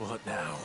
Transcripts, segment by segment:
What now?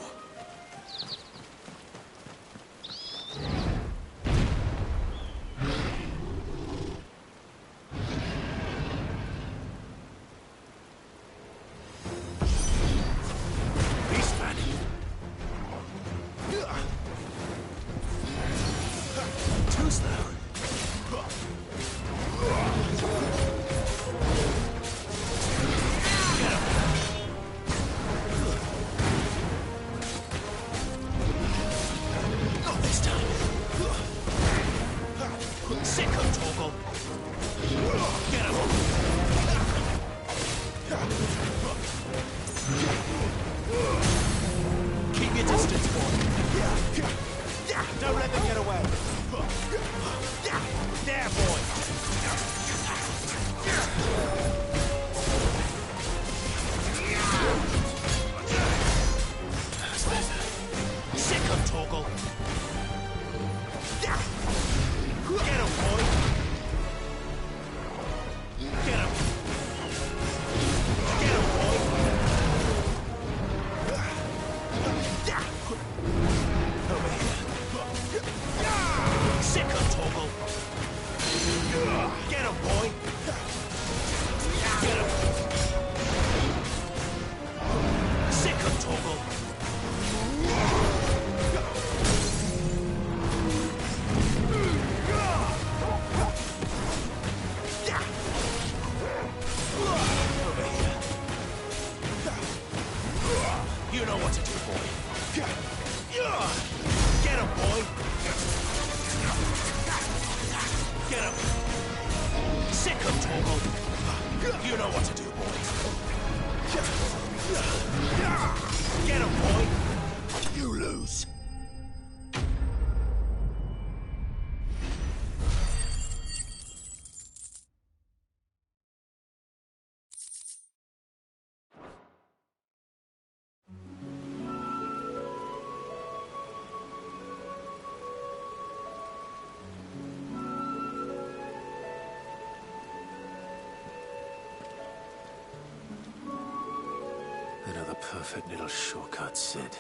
Another perfect little shortcut, Sid.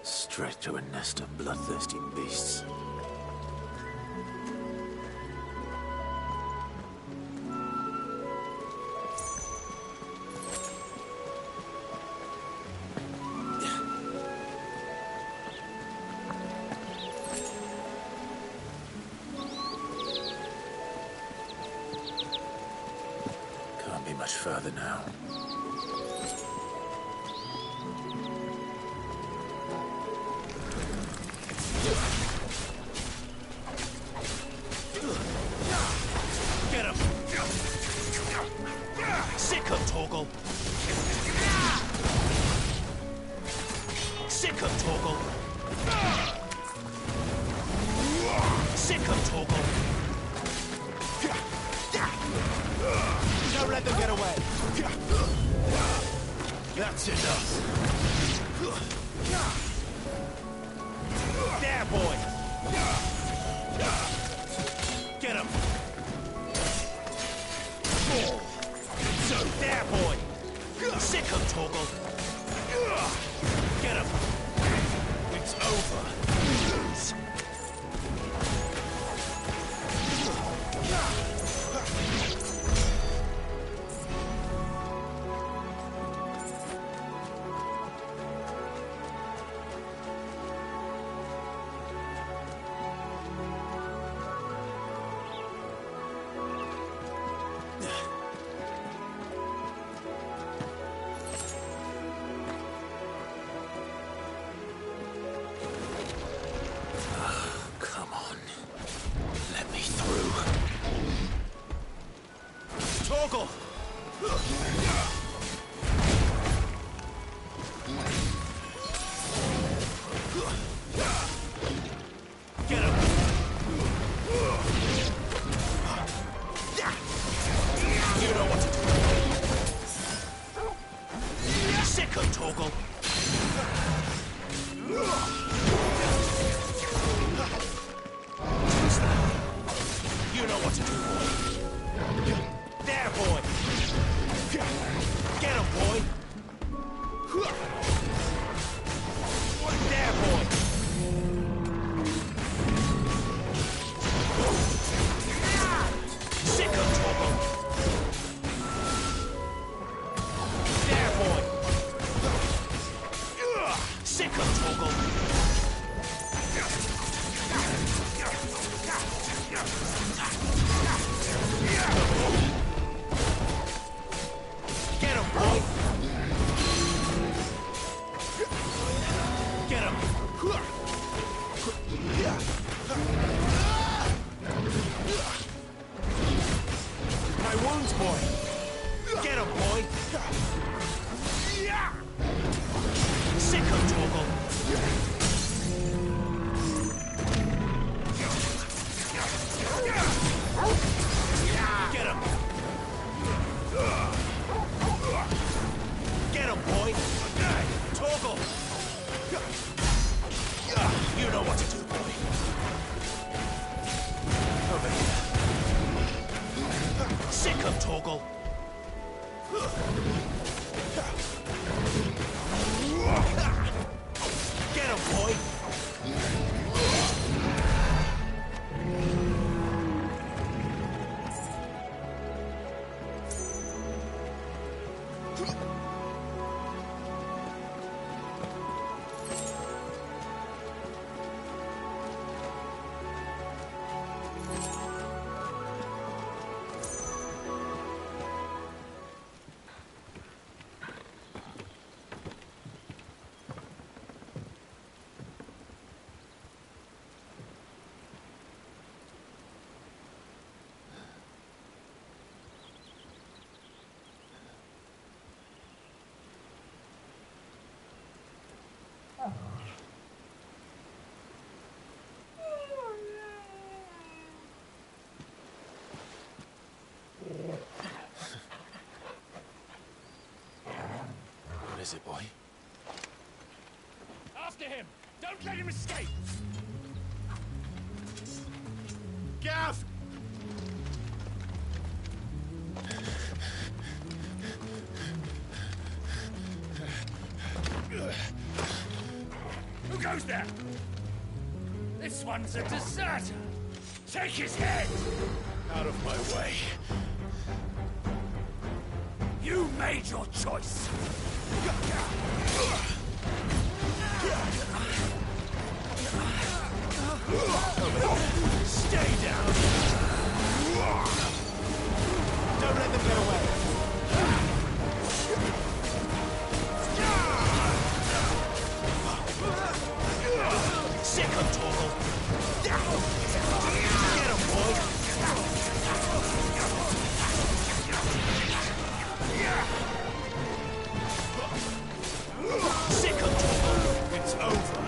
Straight to a nest of bloodthirsty beasts. Can't be much further now. That's enough. There, boy. Get him. So, there, boy. Sick him, Torgal. Get him. It's over. You lose. Torgal! Get him! You know what to do. Sick of Torgal! You know what to do, boy. There, boy! Get him, boy! is it, boy? After him! Don't let him escape! Gav! Who goes there? This one's a deserter! Take his head! Out of my way. You made your choice! Stay down! Don't let them get away. Sick of Torgal! Get him, boy! Sick of Torgal! It's over!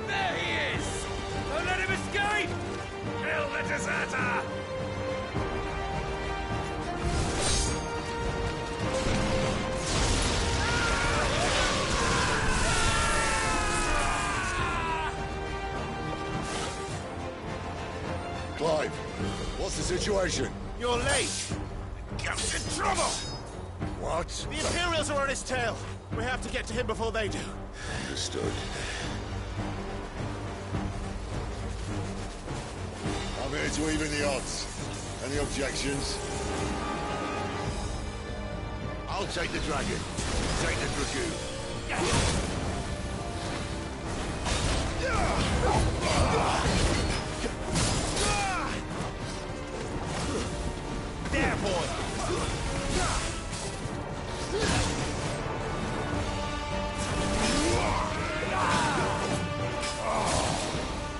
There he is! Don't let him escape! Kill the deserter! Clive, what's the situation? You're late. Gut's in trouble! What? The Imperials are on his tail. We have to get to him before they do. Understood. I'm here to even the odds. Any objections? I'll take the dragon. Take the dragoon. There, boy.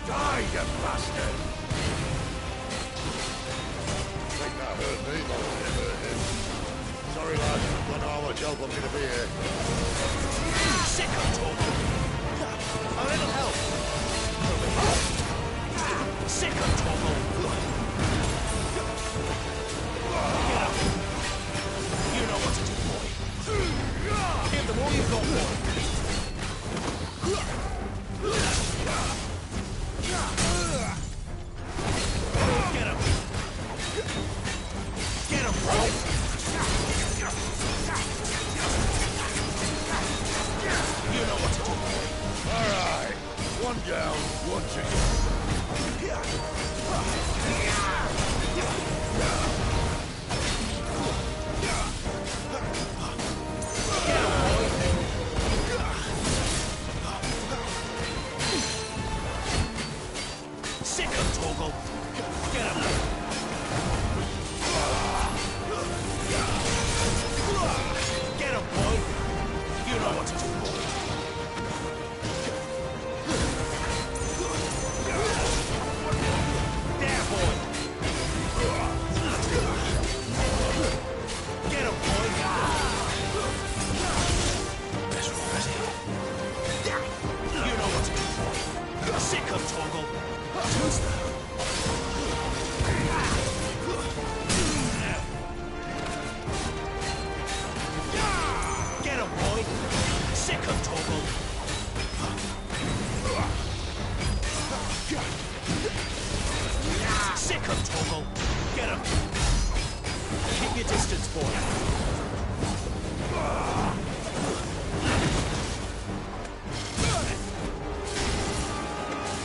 Die, you bastard! Think that hurt me, but it hurt him. Sorry, lad. Don't know how much help I'm gonna be here. Sick of Torgal! A little help. Sick of Torgal! Get up! You know what to do, boy! Give them all you've got, boy. Get him! Get him, bro! You know what to do, boy! All right. One down, one Sick of Torgal! Get him! Get him, boy! You know what to do, boy! There, boy! Get him, boy! That's ready. You know what to do, boy! Sick of Torgal! Who's that? Get him, boy! Sick of Torgal! Sick of Torgal! Get him! Keep your distance, boy!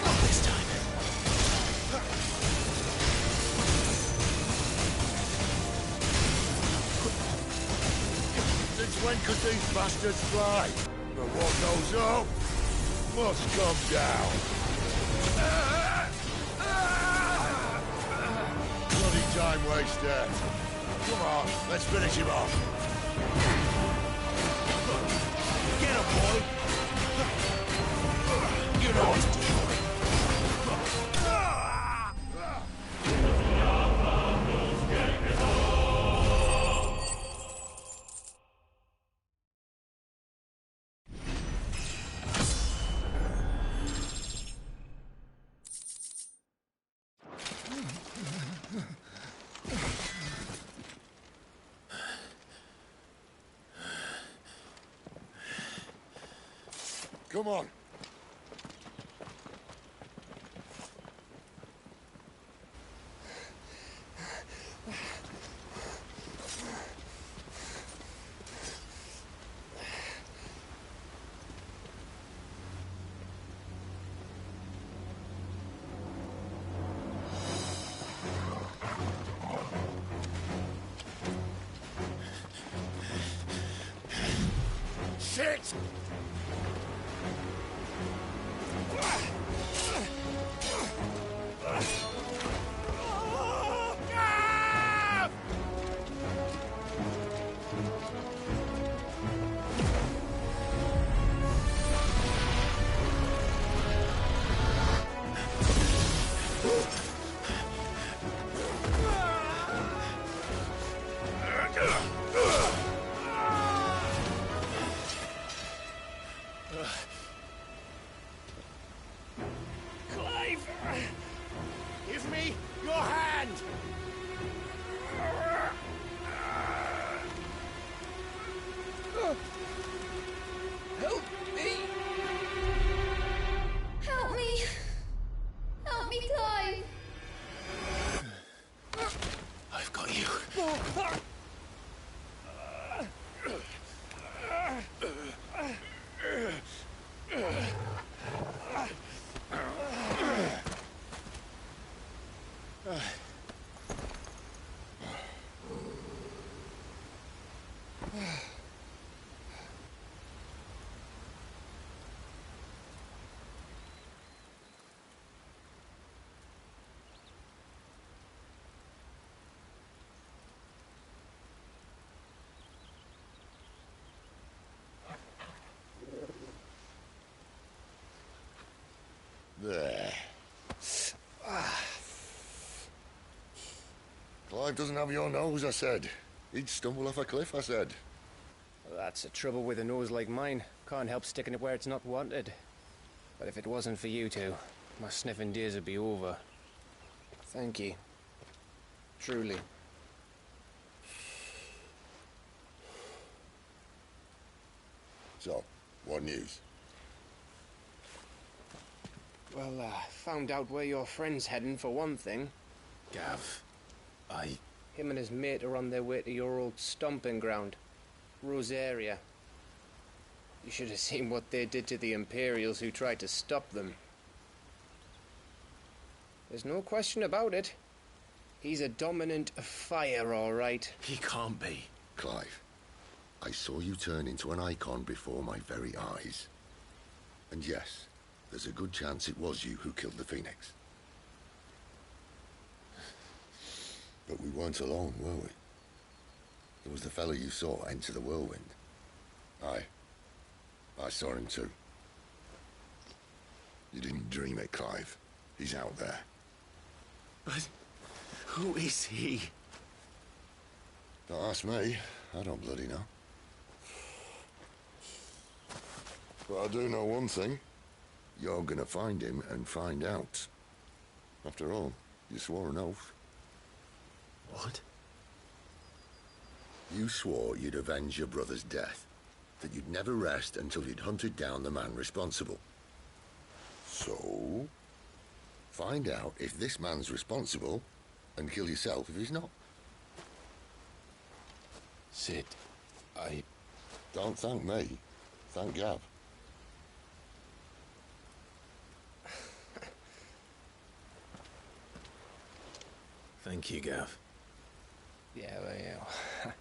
Not this time. Since when could these bastards fly? But what goes up must come down. Bloody time waster. Come on, let's finish him off. Get him, boy! You know what to do, boy! Come on. Shit! Clive! Give me your hand! Help me! Help me! Help me, Clive! I've got you. There. Clive doesn't have your nose, I said. He'd stumble off a cliff, I said. Well, that's the trouble with a nose like mine. Can't help sticking it where it's not wanted. But if it wasn't for you two, my sniffing days would be over. Thank you. Truly. So, what news? Well, found out where your friend's heading, for one thing. Gav, Him and his mate are on their way to your old stomping ground, Rosaria. You should have seen what they did to the Imperials who tried to stop them. There's no question about it. He's a dominant of fire, all right. He can't be. Clive, I saw you turn into an icon before my very eyes. And yes, there's a good chance it was you who killed the Phoenix. But we weren't alone, were we? There was the fellow you saw enter the whirlwind. I saw him too. You didn't dream it, Clive. He's out there. But who is he? Don't ask me. I don't bloody know. But I do know one thing. You're gonna find him and find out. After all, you swore an oath. What? You swore you'd avenge your brother's death. That you'd never rest until you'd hunted down the man responsible. So, find out if this man's responsible and kill yourself if he's not. Sid, Don't thank me. Thank Gav. Thank you, Gav. Yeah, well, yeah.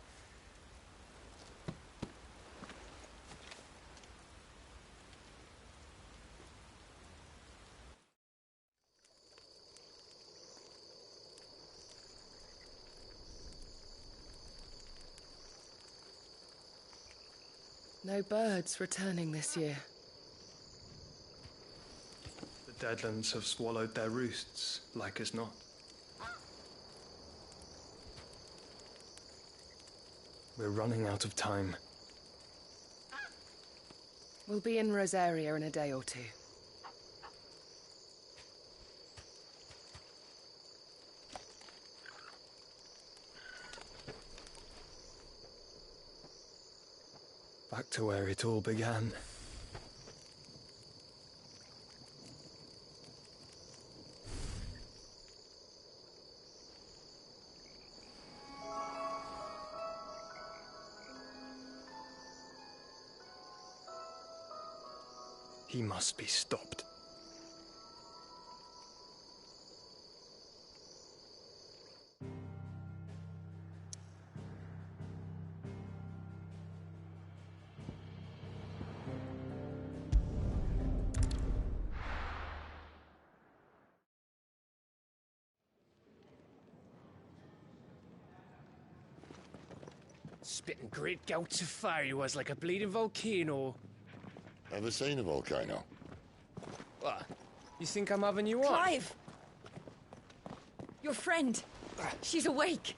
No birds returning this year. The Deadlands have swallowed their roosts, like as not. We're running out of time. We'll be in Rosaria in a day or two. Back to where it all began. He must be stopped. Spitting great gouts of fire he was, like a bleeding volcano. Ever seen a volcano? What? You think I'm having you on? Clive! Your friend. She's awake.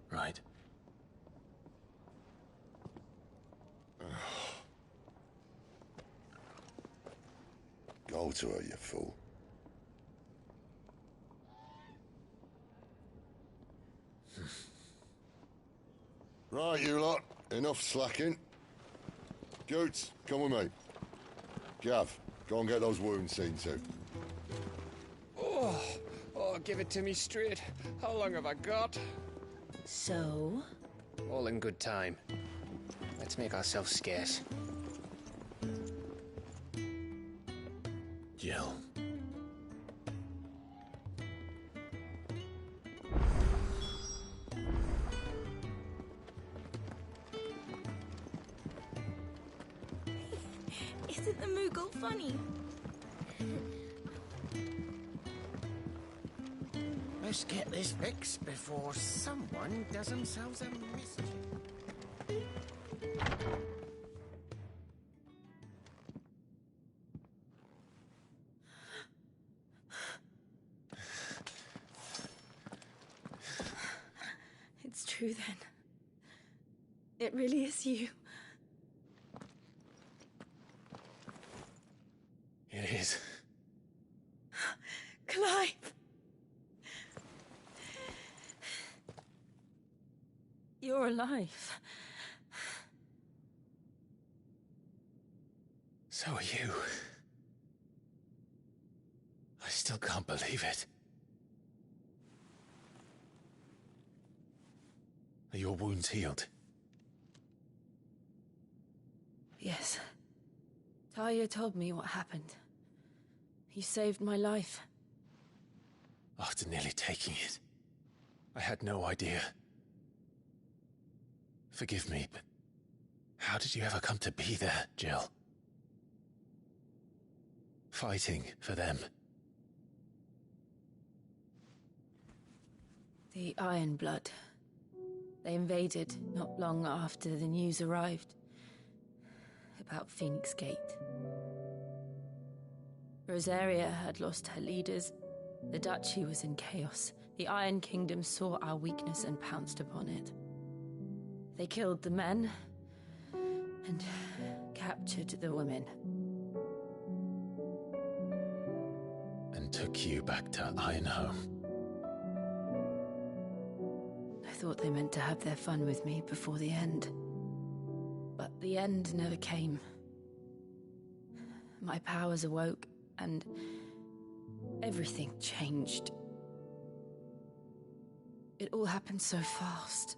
Right. Go to her, you fool. Right, you lot. Enough slacking. Goots, come with me. Gav, go and get those wounds seen to. Oh, give it to me straight. How long have I got? So? All in good time. Let's make ourselves scarce. Jill. Isn't the Moogle funny? Let's get this fixed before someone does themselves a mischief. It's true then. It really is you. It is. Clive! You're alive. So are you. I still can't believe it. Are your wounds healed? Yes. Talia told me what happened. You saved my life. After nearly taking it, I had no idea. Forgive me, but how did you ever come to be there, Jill? Fighting for them. The Iron Blood. They invaded not long after the news arrived about Phoenix Gate. Rosaria had lost her leaders. The Duchy was in chaos. The Iron Kingdom saw our weakness and pounced upon it. They killed the men and captured the women. And took you back to Ironhome. I thought they meant to have their fun with me before the end. But the end never came. My powers awoke, and everything changed. It all happened so fast.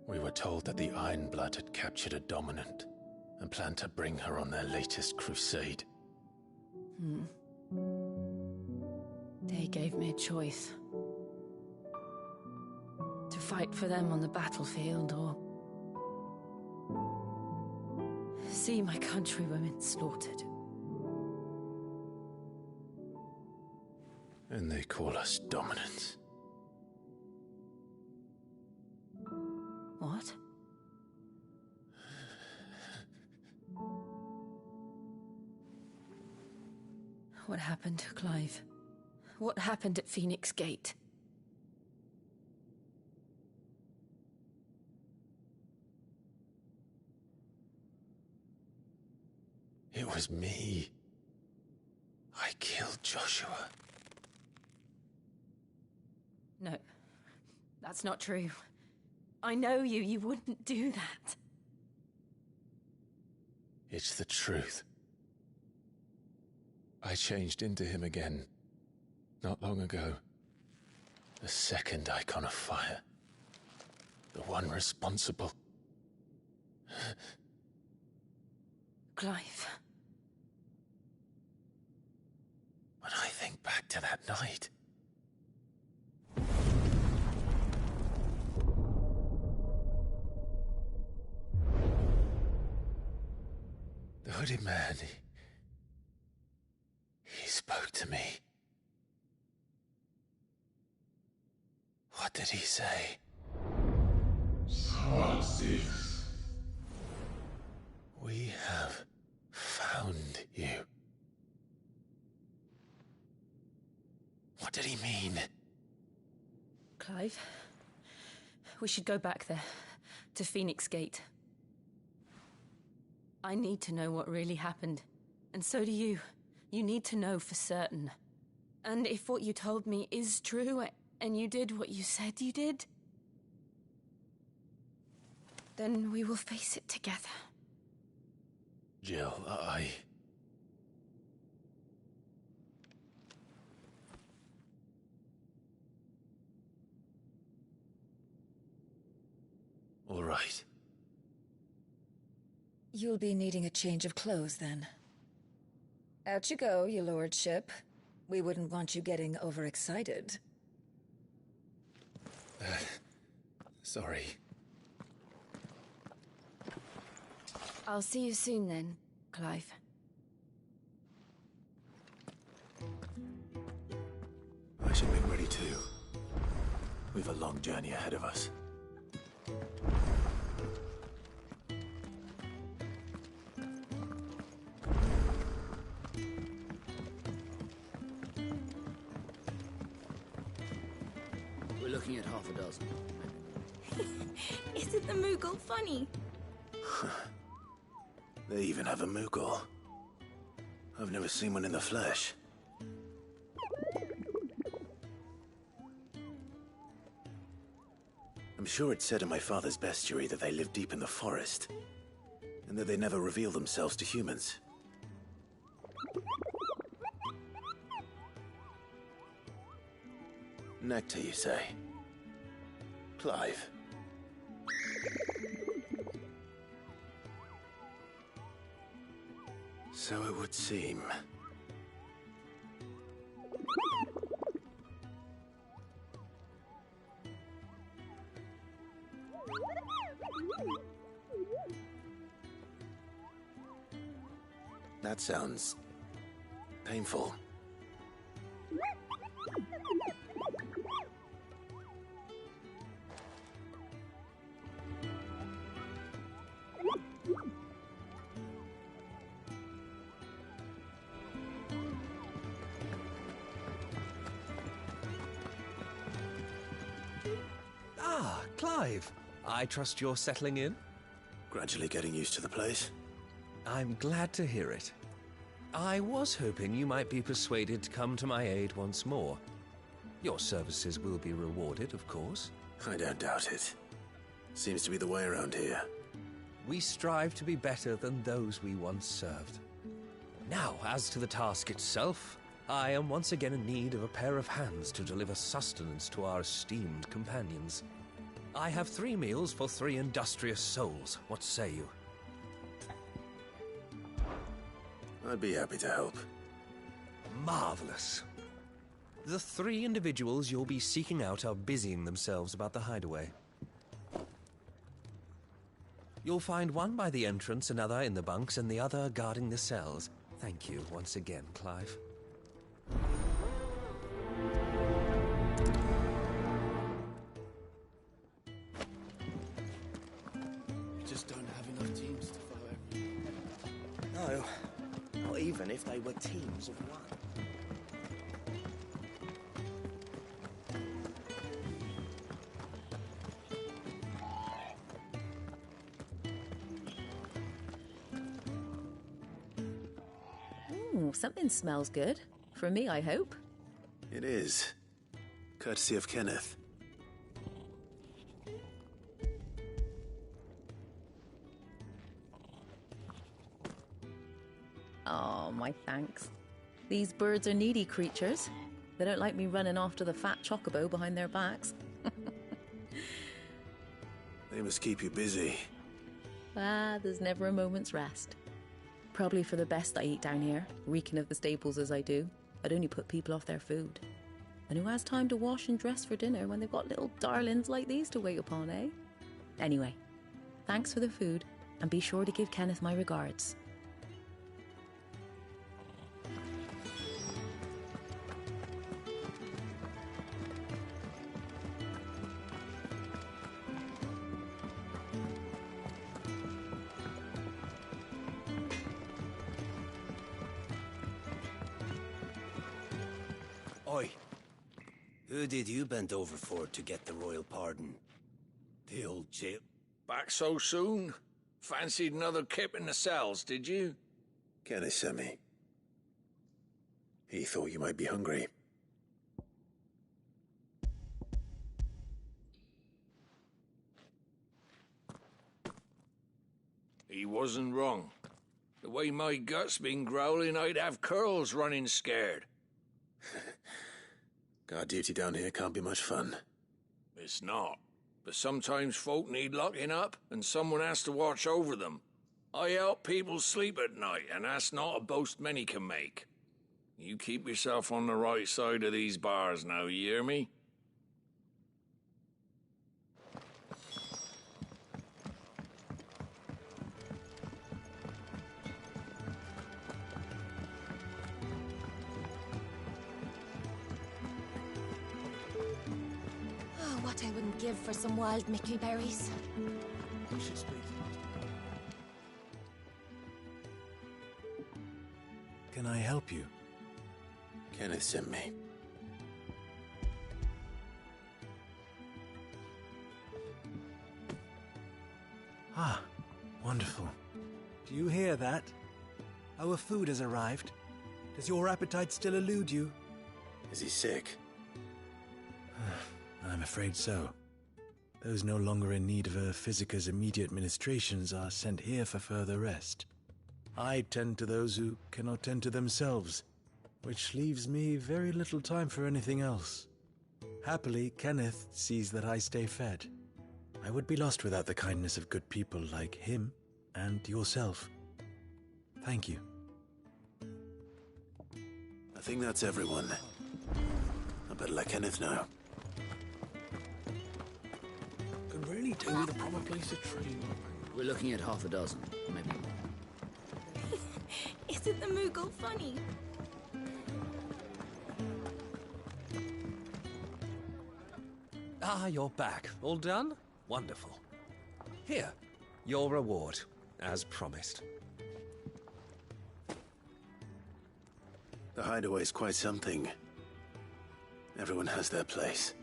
We were told that the Iron Blood had captured a dominant and planned to bring her on their latest crusade. They gave me a choice. To fight for them on the battlefield, or see my countrywomen slaughtered. And they call us dominants. What? What happened to Clive? What happened at Phoenix Gate? It was me. I killed Joshua. No, that's not true. I know you. You wouldn't do that. It's the truth. I changed into him again, not long ago. The second icon of fire. The one responsible Clive. When I think back to that night... The hooded man, he spoke to me. What did he say? Smart 6. We have found you. What did he mean? Clive, we should go back there, to Phoenix Gate. I need to know what really happened, and so do you. You need to know for certain. And if what you told me is true, and you did what you said you did, then we will face it together. Jill, All right. You'll be needing a change of clothes, then. Out you go, your lordship. We wouldn't want you getting overexcited. Sorry. I'll see you soon then, Clive. I should make ready too. We've a long journey ahead of us. We're looking at half a dozen. Isn't the Moogle funny? They even have a Moogle. I've never seen one in the flesh. I'm sure it said in my father's bestiary that they live deep in the forest, and that they never reveal themselves to humans. Nectar, you say? Clive. So it would seem. That sounds painful. Ah, Clive. I trust you're settling in? Gradually getting used to the place. I'm glad to hear it. I was hoping you might be persuaded to come to my aid once more. Your services will be rewarded, of course. I don't doubt it. Seems to be the way around here. We strive to be better than those we once served. Now, as to the task itself, I am once again in need of a pair of hands to deliver sustenance to our esteemed companions. I have 3 meals for 3 industrious souls. What say you? I'd be happy to help. Marvelous. The 3 individuals you'll be seeking out are busying themselves about the hideaway. You'll find one by the entrance, another in the bunks, and the other guarding the cells. Thank you once again, Clive. Just don't have enough teams to follow everything. No, not even if they were teams of one. Ooh, something smells good. For me, I hope. It is. Courtesy of Kenneth. Oh, my thanks. These birds are needy creatures. They don't like me running after the fat chocobo behind their backs. They must keep you busy. There's never a moment's rest. Probably for the best I eat down here, reeking of the staples as I do. I'd only put people off their food. And who has time to wash and dress for dinner when they've got little darlings like these to wait upon, eh? Anyway, thanks for the food, and be sure to give Kenneth my regards. Oi. Who did you bend over for to get the royal pardon? The old jail... Back so soon? Fancied another kip in the cells, did you? Kenneth sent me. He thought you might be hungry. He wasn't wrong. The way my gut's been growling, I'd have curls running scared. Guard duty down here can't be much fun. It's not. But sometimes folk need locking up, and someone has to watch over them. I help people sleep at night, and that's not a boast many can make. You keep yourself on the right side of these bars now, you hear me? What I wouldn't give for some wild mickleberries. We should speak. Can I help you? Kenneth sent me. Ah, wonderful. Do you hear that? Our food has arrived. Does your appetite still elude you? Is he sick? I'm afraid so. Those no longer in need of a physicker's immediate ministrations are sent here for further rest. I tend to those who cannot tend to themselves, which leaves me very little time for anything else. Happily, Kenneth sees that I stay fed. I would be lost without the kindness of good people like him and yourself. Thank you. I think that's everyone. I better let Kenneth know. Could really do with a proper place to train. We're looking at half a dozen, maybe more. Isn't the Moogle funny? Ah, you're back. All done? Wonderful. Here, your reward, as promised. The hideaway's quite something. Everyone has their place.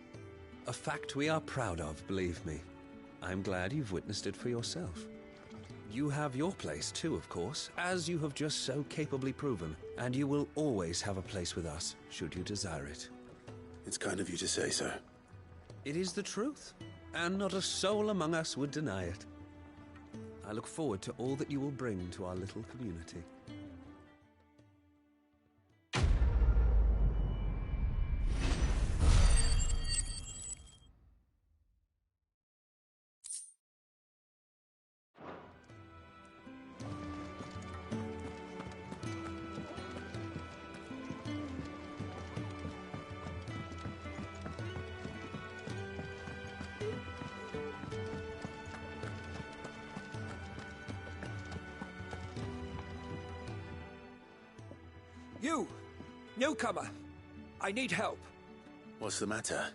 A fact we are proud of, believe me. I'm glad you've witnessed it for yourself. You have your place too, of course, as you have just so capably proven, and you will always have a place with us, should you desire it. It's kind of you to say so. It is the truth, and not a soul among us would deny it. I look forward to all that you will bring to our little community. You! Newcomer! I need help. What's the matter?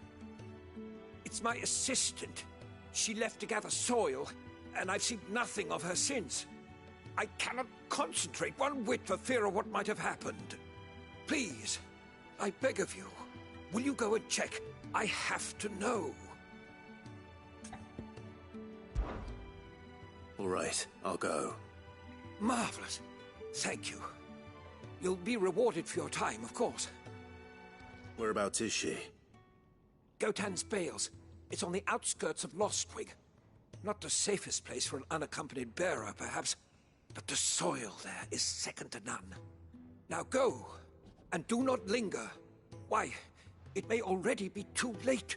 It's my assistant. She left to gather soil, and I've seen nothing of her since. I cannot concentrate one whit for fear of what might have happened. Please, I beg of you, will you go and check? I have to know. All right, I'll go. Marvelous. Thank you. You'll be rewarded for your time, of course. Whereabouts is she? Gotan's Bales. It's on the outskirts of Lostwig. Not the safest place for an unaccompanied bearer, perhaps, but the soil there is second to none. Now go, and do not linger. Why, it may already be too late.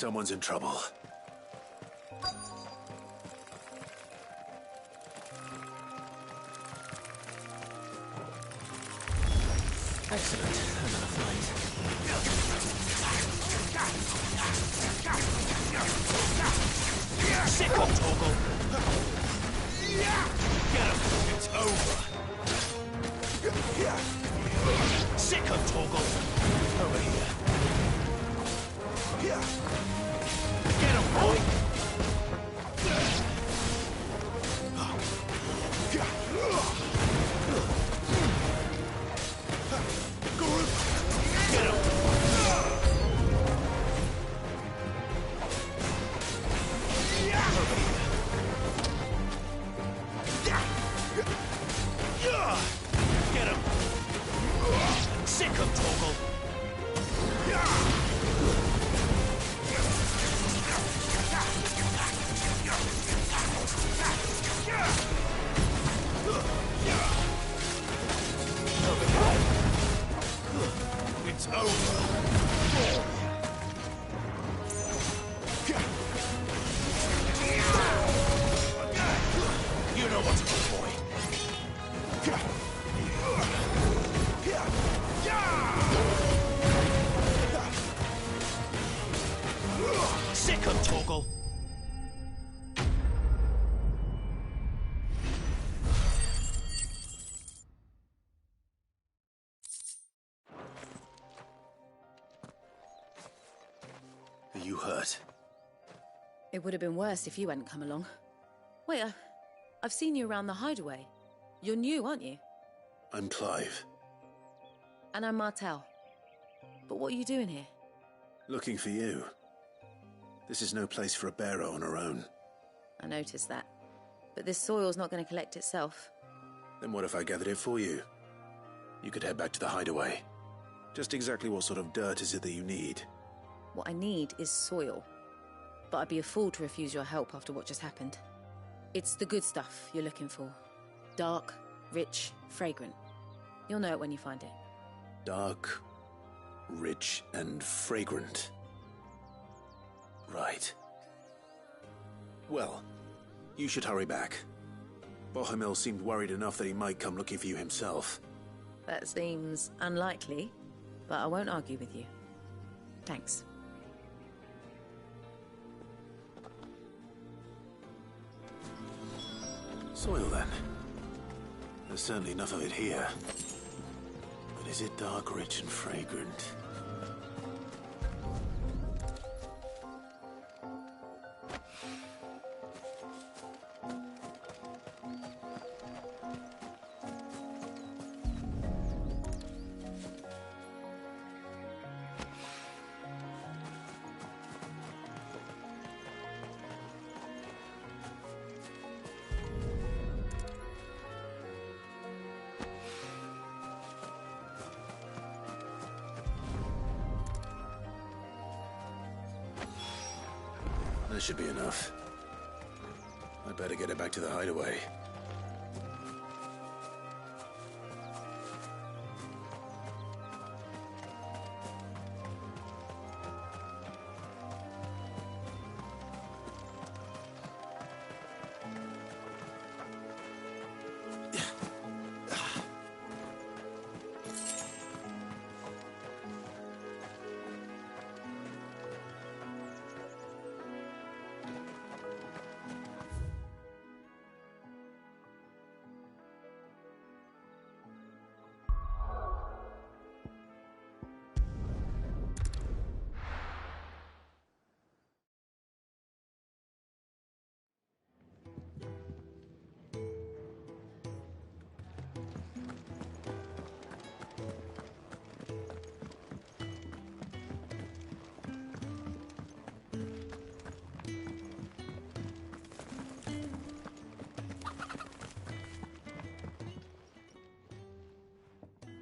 Someone's in trouble. Excellent. Another fight. Sick of Torgal! Get him! It's over! Sick of Torgal! Over here. Get him, boy! Get him! Get him! Sick of Torgal! It's over. You know what to do, boy. Sick of Torgal. Are you hurt? It would have been worse if you hadn't come along. Wait, I've seen you around the hideaway. You're new, aren't you? I'm Clive. And I'm Martel. But what are you doing here? Looking for you. This is no place for a bearer on her own. I noticed that. But this soil's not going to collect itself. Then what if I gathered it for you? You could head back to the hideaway. Just exactly what sort of dirt is it that you need? What I need is soil. But I'd be a fool to refuse your help after what just happened. It's the good stuff you're looking for. Dark, rich, fragrant. You'll know it when you find it. Dark, rich, and fragrant. Right. Well, you should hurry back. Bohemil seemed worried enough that he might come looking for you himself. That seems unlikely, but I won't argue with you. Thanks. Soil, then. There's certainly enough of it here. But is it dark, rich, and fragrant? That should be enough. I better get it back to the hideaway.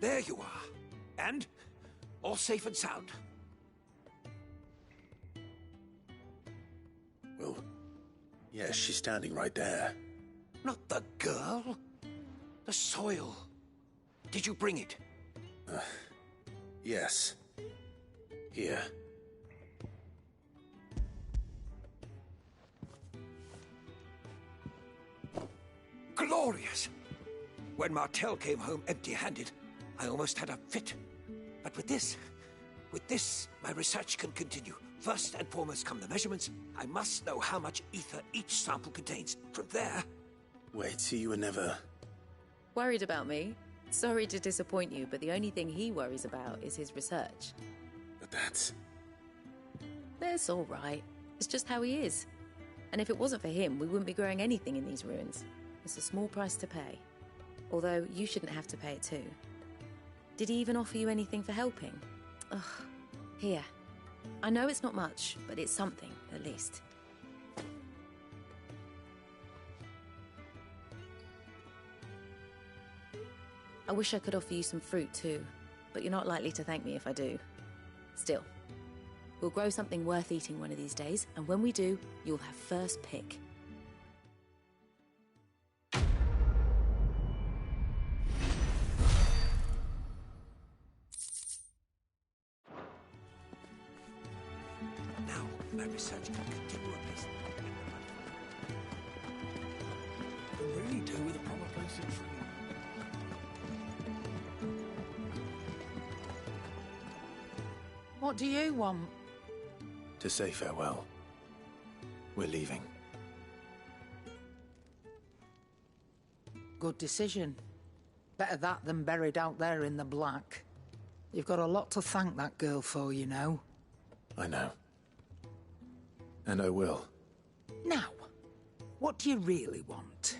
There you are. And? All safe and sound? Well, yes, she's standing right there. Not the girl. The soil. Did you bring it? Yes. Here. glorious! When Martel came home empty-handed, I almost had a fit. But with this, my research can continue. First and foremost come the measurements. I must know how much ether each sample contains. From there... Wait, so you were never... Worried about me? Sorry to disappoint you, but the only thing he worries about is his research. But that's... That's all right. It's just how he is. And if it wasn't for him, we wouldn't be growing anything in these ruins. It's a small price to pay. Although, you shouldn't have to pay it too. Did he even offer you anything for helping? Ugh. Here. I know it's not much, but it's something, at least. I wish I could offer you some fruit too, but you're not likely to thank me if I do. Still, we'll grow something worth eating one of these days, and when we do, you'll have first pick. Now, my research can continue apace. Could really do with a proper place to train. What do you want? To say farewell. We're leaving. Good decision. Better that than buried out there in the black. You've got a lot to thank that girl for, you know. I know. And I will. Now, what do you really want?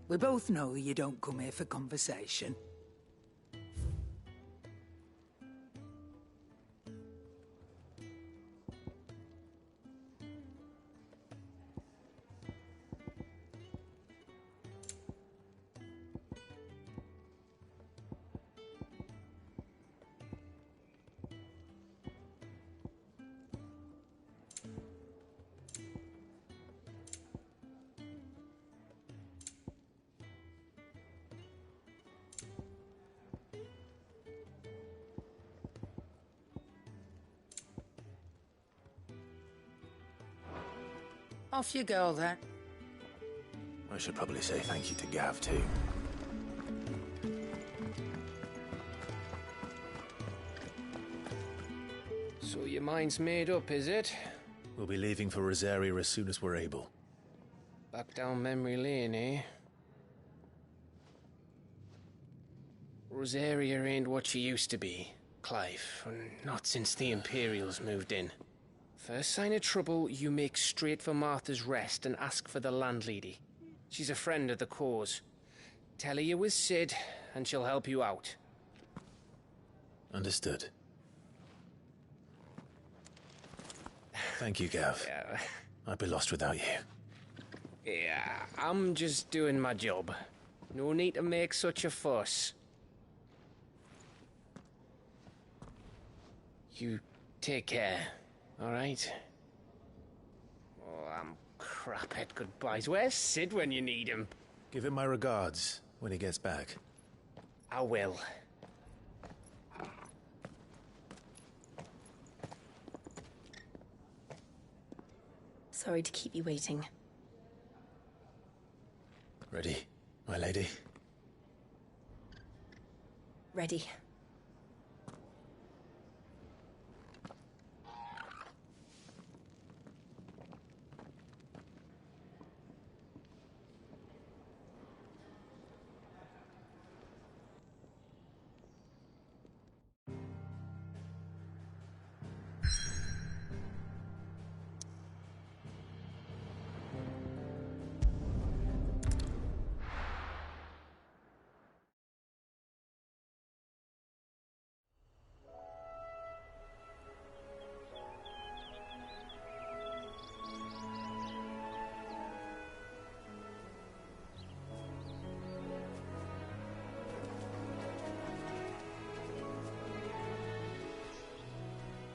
We both know you don't come here for conversation. Off you go, then. I should probably say thank you to Gav, too. So your mind's made up, is it? We'll be leaving for Rosaria as soon as we're able. Back down memory lane, eh? Rosaria ain't what she used to be, Clive. Not since the Imperials moved in. First sign of trouble, you make straight for Martha's Rest and ask for the landlady. She's a friend of the cause. Tell her you was Sid, and she'll help you out. Understood. Thank you, Gav. Yeah. I'd be lost without you. Yeah, I'm just doing my job. No need to make such a fuss. You take care. All right. Oh, I'm crap at goodbyes. Where's Sid when you need him? Give him my regards when he gets back. I will. Sorry to keep you waiting. Ready, my lady? Ready.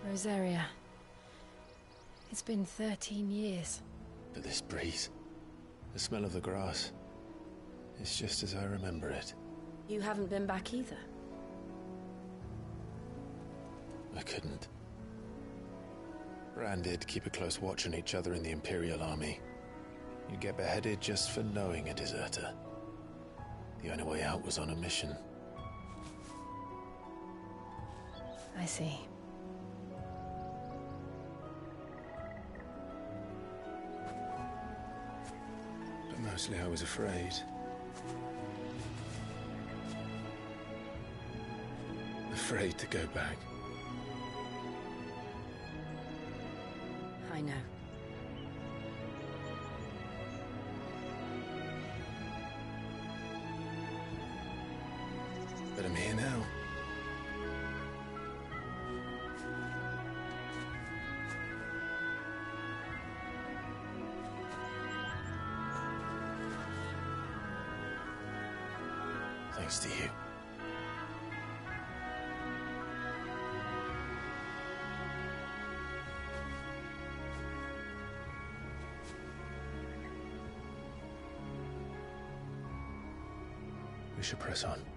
Rosaria. It's been 13 years. But this breeze, the smell of the grass, it's just as I remember it. You haven't been back either. I couldn't. Branded, keep a close watch on each other in the Imperial Army. You get beheaded just for knowing a deserter. The only way out was on a mission. I see. But mostly I was afraid. Afraid to go back. I know. But I'm here now. Thanks to you. We should press on.